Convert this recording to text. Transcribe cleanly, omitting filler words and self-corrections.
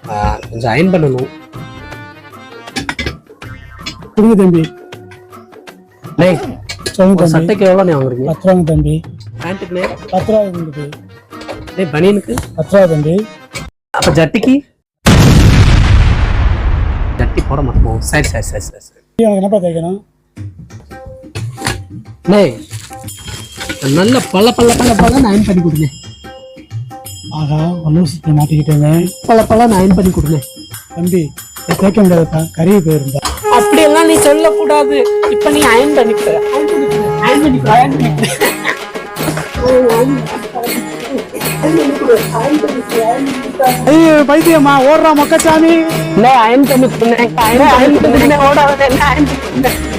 கொஞ்சம் அயன் பண்ணணும். கொடுங்க தம்பி. டேய் சொல்லுங்க தம்பி. சட்டைக்கு எவ்வளோ நீ வாங்குறீங்க? 10 ரூபாங்க தம்பி. பேண்ட்டுக்கு 10 ரூபா தம்பி. டேய் பனியனுக்கு 10 ரூபா தம்பி. அப்ப ஜட்டிக்கு? ஜட்டி போட மாட்டோம். சரி சரி சரி சரி சரி. உனக்கு என்னப்பா தைக்கணும்? டேய் நல்ல பல்ல பல்ல பல்ல பல்ல அயன் பண்ணி கொடுங்க. ஆகா ஒன்னூசத்தை மாட்டிக்கிட்டேங்க. பல்ல பல்ல அயன் பண்ணி கொடுங்க. தம்பி தேய்க்க முடியாதுப்பா, கருவி போயிருந்தா. அப்படியெல்லாம் நீ சொல்லக்கூடாது. இப்ப நீ அயன் பண்ணிக்க. ஐயோ பைத்தியம்மா ஓடுறா மொக்கச்சாமி. அயன் பண்ணி ஓடாத அயன் பண்ணி